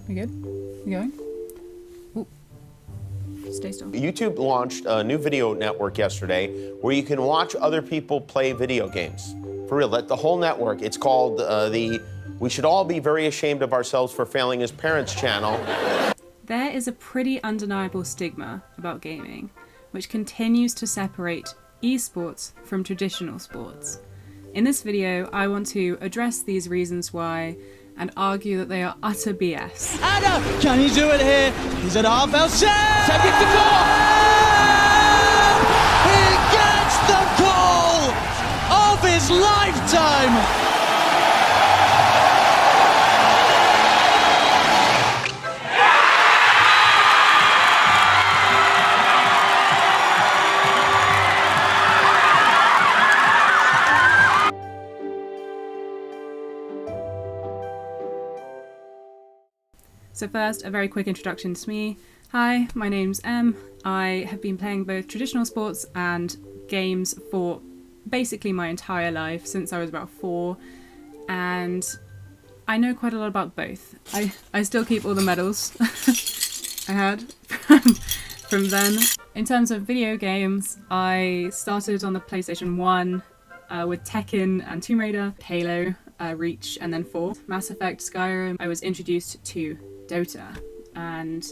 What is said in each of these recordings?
We good? We going? Ooh. Stay still. YouTube launched a new video network yesterday where you can watch other people play video games. For real, the whole network. It's called the We Should All Be Very Ashamed of Ourselves for Failing as Parents channel. There is a pretty undeniable stigma about gaming, which continues to separate esports from traditional sports. In this video, I want to address these reasons why and argue that they are utter BS. Anna, can he do it here? He's at half-bell set! Take it to goal! He gets the goal of his lifetime! So first, a very quick introduction to me. Hi, my name's Em. I have been playing both traditional sports and games for basically my entire life, since I was about 4, and I know quite a lot about both. I still keep all the medals I had from then. In terms of video games, I started on the PlayStation 1 with Tekken and Tomb Raider, Halo, Reach, and then 4. Mass Effect, Skyrim. I was introduced to Dota, and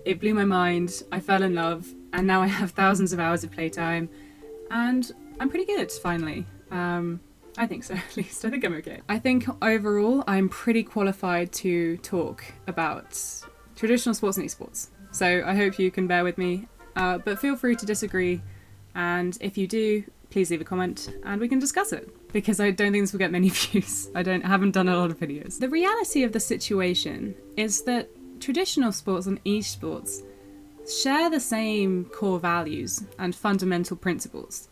it blew my mind. I fell in love, and now I have thousands of hours of playtime, and I'm pretty good, finally. I think so, at least. I think I'm okay. I think overall, I'm pretty qualified to talk about traditional sports and esports, so I hope you can bear with me, but feel free to disagree, and if you do, please leave a comment and we can discuss it, because I don't think this will get many views. I haven't done a lot of videos. The reality of the situation is that traditional sports and esports share the same core values and fundamental principles.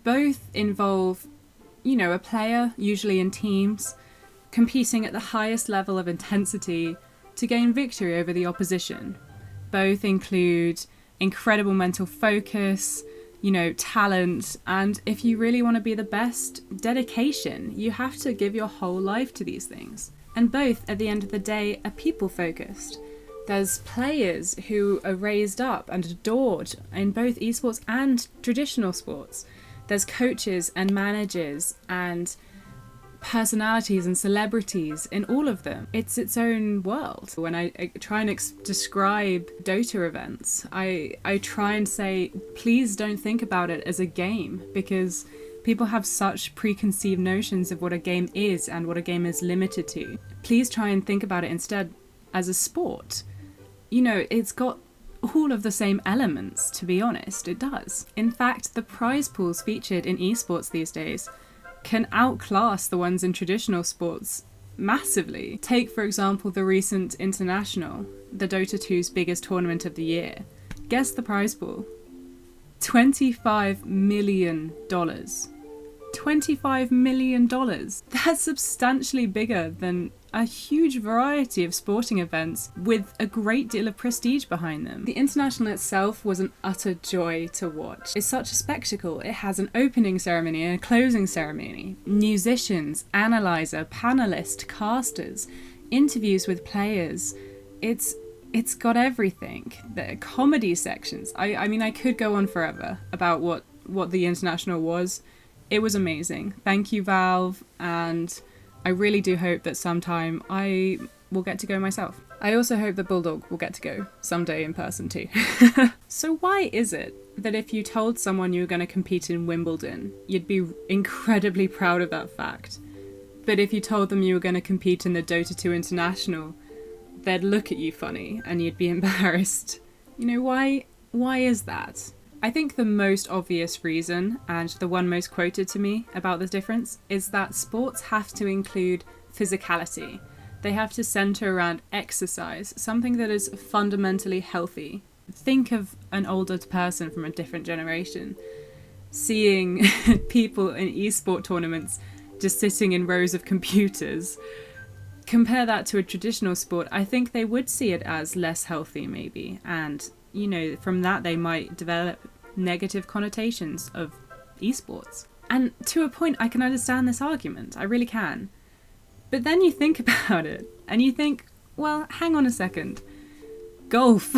Both involve, a player, usually in teams, competing at the highest level of intensity to gain victory over the opposition. Both include incredible mental focus, talent, and if you really want to be the best, dedication. You have to give your whole life to these things. And both, at the end of the day, are people-focused. There's players who are raised up and adored in both esports and traditional sports. There's coaches and managers and personalities and celebrities in all of them. It's its own world. When I try and describe Dota events, I try and say, please don't think about it as a game, because people have such preconceived notions of what a game is and what a game is limited to. Please try and think about it instead as a sport. It's got all of the same elements, to be honest, it does. In fact, the prize pools featured in esports these days can outclass the ones in traditional sports massively. Take, for example, the recent International, the Dota 2's biggest tournament of the year. Guess the prize pool. $25 million. $25 million. That's substantially bigger than a huge variety of sporting events with a great deal of prestige behind them. The International itself was an utter joy to watch. It's such a spectacle. It has an opening ceremony and a closing ceremony, musicians, analyzer, panelist, casters, interviews with players. It's got everything. The comedy sections. I mean, I could go on forever about what the International was. It was amazing. Thank you, Valve, and I really do hope that sometime I will get to go myself. I also hope that Bulldog will get to go someday in person too. So why is it that if you told someone you were going to compete in Wimbledon, you'd be incredibly proud of that fact, but if you told them you were going to compete in the Dota 2 International, they'd look at you funny and you'd be embarrassed? Why is that? I think the most obvious reason, and the one most quoted to me about the difference, is that sports have to include physicality. They have to center around exercise, something that is fundamentally healthy. Think of an older person from a different generation seeing people in esport tournaments just sitting in rows of computers. Compare that to a traditional sport, I think they would see it as less healthy maybe, and from that they might develop negative connotations of esports. And to a point, I can understand this argument. I really can. But then you think about it, and you think, Well, hang on a second. Golf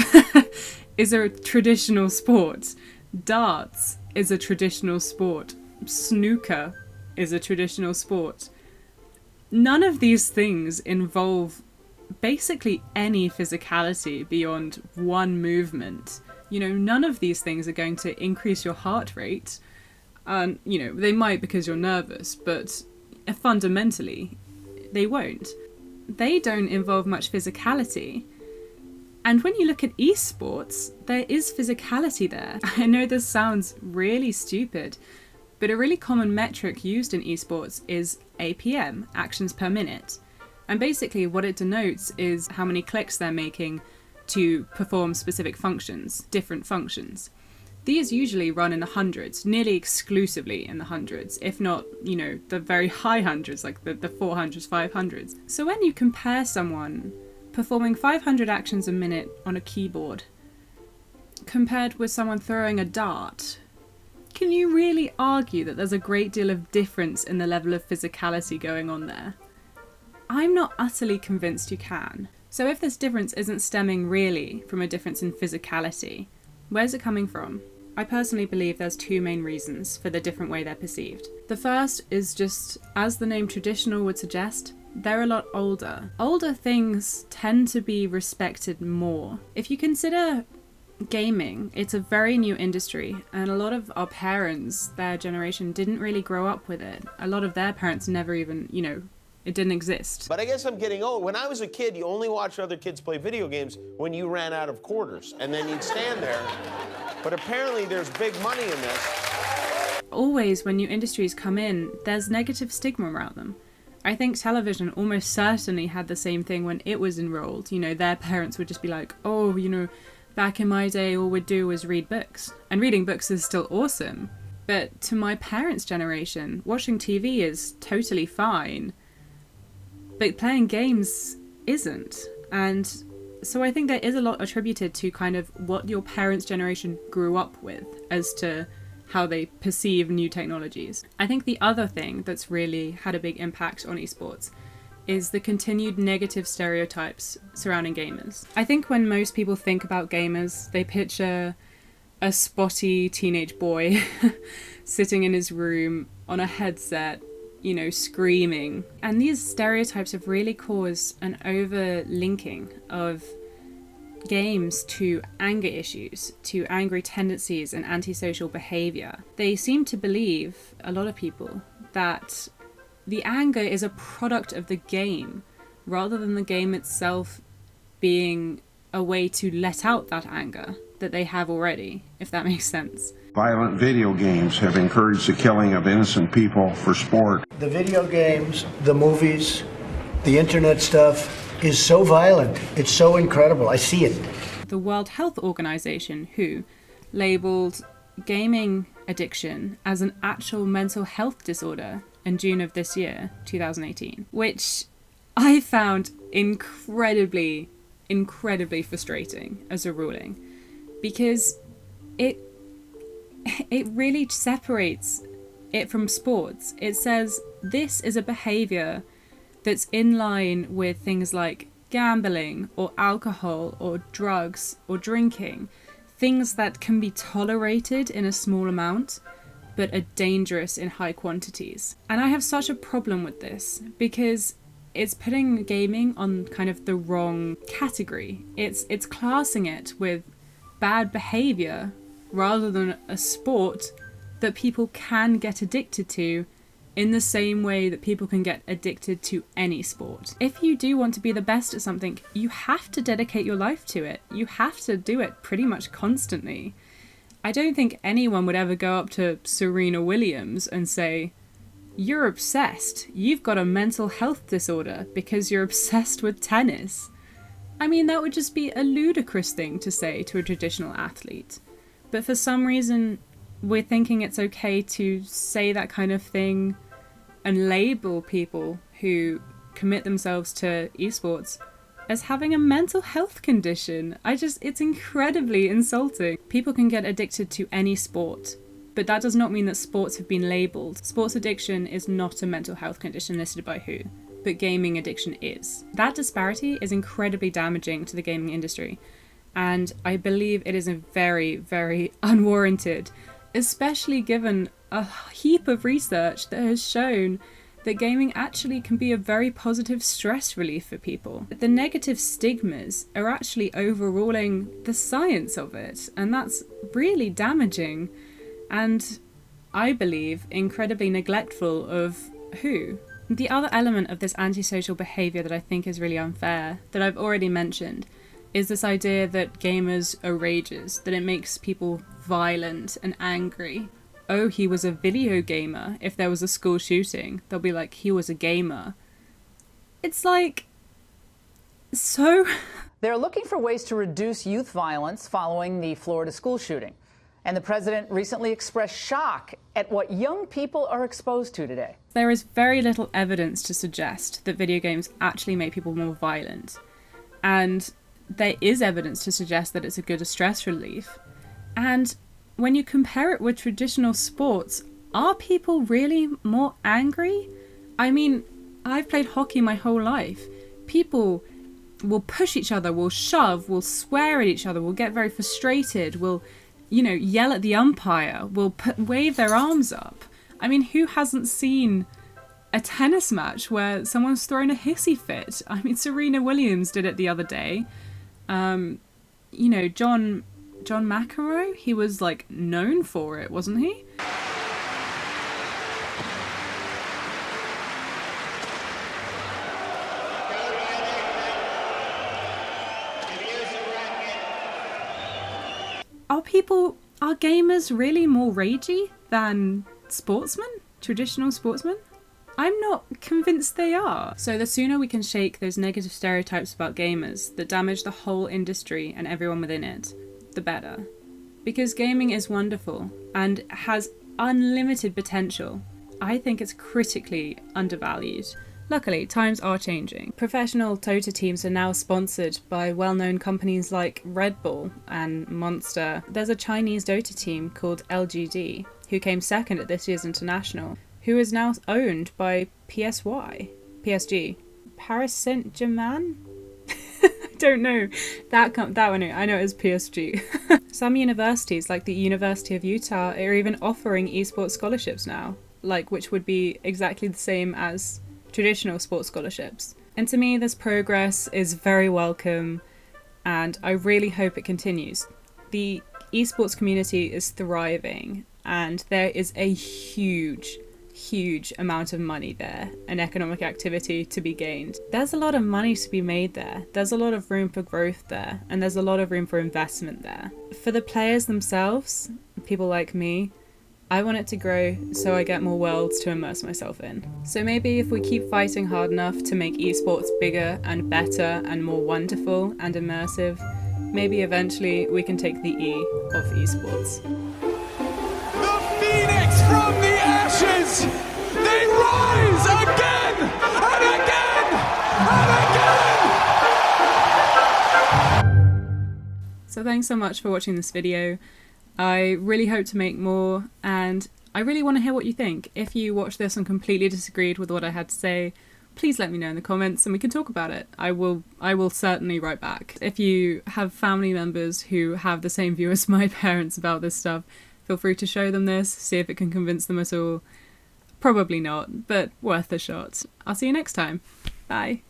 is a traditional sport. Darts is a traditional sport. Snooker is a traditional sport. None of these things involve basically any physicality beyond one movement. You know, none of these things are going to increase your heart rate. You know, they might because you're nervous, but fundamentally, they won't. They don't involve much physicality. And when you look at esports, there is physicality there. I know this sounds really stupid, but a really common metric used in esports is APM, actions per minute. And basically what it denotes is how many clicks they're making to perform specific functions, different functions. These usually run in the hundreds, nearly exclusively in the hundreds, if not, you know, the very high hundreds, like the 400s, 500s. So when you compare someone performing 500 actions a minute on a keyboard compared with someone throwing a dart, can you really argue that there's a great deal of difference in the level of physicality going on there? I'm not utterly convinced you can. So if this difference isn't stemming really from a difference in physicality, where's it coming from? I personally believe there's two main reasons for the different way they're perceived. The first is just, as the name traditional would suggest, they're a lot older. Older things tend to be respected more. If you consider gaming, it's a very new industry, and a lot of our parents, their generation, didn't really grow up with it. A lot of their parents never even, you know, it didn't exist. But I guess I'm getting old. When I was a kid, you only watched other kids play video games when you ran out of quarters, and then you'd stand there. But apparently there's big money in this. Always, when new industries come in, there's negative stigma around them. I think television almost certainly had the same thing when it was enrolled. You know, their parents would just be like, oh, you know, back in my day, all we'd do was read books. And reading books is still awesome. But to my parents' generation, watching TV is totally fine. But playing games isn't. And so I think there is a lot attributed to kind of what your parents' generation grew up with as to how they perceive new technologies. I think the other thing that's really had a big impact on esports is the continued negative stereotypes surrounding gamers. I think when most people think about gamers, they picture a spotty teenage boy sitting in his room on a headset, you know, screaming. And these stereotypes have really caused an over-linking of games to anger issues, to angry tendencies and antisocial behavior. They seem to believe, a lot of people, that the anger is a product of the game rather than the game itself being a way to let out that anger that they have already, if that makes sense. Violent video games have encouraged the killing of innocent people for sport. The video games, the movies, the internet stuff is so violent. It's so incredible. I see it. The World Health Organization, WHO, labeled gaming addiction as an actual mental health disorder in June of this year, 2018, which I found incredibly frustrating as a ruling, because it really separates it from sports. It says this is a behavior that's in line with things like gambling or alcohol or drugs or drinking, things that can be tolerated in a small amount but are dangerous in high quantities. And I have such a problem with this because it's putting gaming on kind of the wrong category. It's classing it with bad behavior rather than a sport that people can get addicted to in the same way that people can get addicted to any sport. If you do want to be the best at something, you have to dedicate your life to it. You have to do it pretty much constantly. I don't think anyone would ever go up to Serena Williams and say, "You're obsessed. You've got a mental health disorder because you're obsessed with tennis." I mean, that would just be a ludicrous thing to say to a traditional athlete. But for some reason, we're thinking it's okay to say that kind of thing and label people who commit themselves to esports as having a mental health condition. It's incredibly insulting. People can get addicted to any sport, but that does not mean that sports have been labelled. Sports addiction is not a mental health condition listed by WHO. but gaming addiction is. That disparity is incredibly damaging to the gaming industry, and I believe it is a very, very unwarranted, especially given a heap of research that has shown that gaming actually can be a very positive stress relief for people. The negative stigmas are actually overruling the science of it, and that's really damaging, and I believe incredibly neglectful of who. The other element of this antisocial behaviour that I think is really unfair, that I've already mentioned, is this idea that gamers are rages, that it makes people violent and angry. Oh, he was a video gamer. If there was a school shooting, they'll be like, he was a gamer. It's like, so... They're looking for ways to reduce youth violence following the Florida school shooting. And the president recently expressed shock at what young people are exposed to today. There is very little evidence to suggest that video games actually make people more violent. And there is evidence to suggest that it's a good stress relief. And when you compare it with traditional sports, are people really more angry? I mean, I've played hockey my whole life. People will push each other, will shove, will swear at each other, will get very frustrated, will, yell at the umpire, will wave their arms up. I mean, who hasn't seen a tennis match where someone's throwing a hissy fit? I mean, Serena Williams did it the other day. John McEnroe, he was known for it, wasn't he? Are gamers really more ragey than sportsmen? Traditional sportsmen? I'm not convinced they are. So the sooner we can shake those negative stereotypes about gamers that damage the whole industry and everyone within it, the better. Because gaming is wonderful and has unlimited potential. I think it's critically undervalued. Luckily, times are changing. Professional Dota teams are now sponsored by well-known companies like Red Bull and Monster. There's a Chinese Dota team called LGD, who came second at this year's International, who is now owned by PSG. Paris Saint-Germain? I don't know. That one, I know it is PSG. Some universities, like the University of Utah, are even offering esports scholarships now, which would be exactly the same as traditional sports scholarships. And to me, this progress is very welcome, and I really hope it continues. The esports community is thriving, and there is a huge amount of money there and economic activity to be gained. There's a lot of money to be made there. There's a lot of room for growth there, and there's a lot of room for investment there. For the players themselves, people like me, I want it to grow so I get more worlds to immerse myself in. So maybe if we keep fighting hard enough to make esports bigger and better and more wonderful and immersive, maybe eventually we can take the E of esports. The phoenix from the ashes! They rise again and again and again! So thanks so much for watching this video. I really hope to make more, and I really want to hear what you think. If you watched this and completely disagreed with what I had to say, please let me know in the comments and we can talk about it. I will certainly write back. If you have family members who have the same view as my parents about this stuff, feel free to show them this, see if it can convince them at all. Probably not, but worth a shot. I'll see you next time. Bye.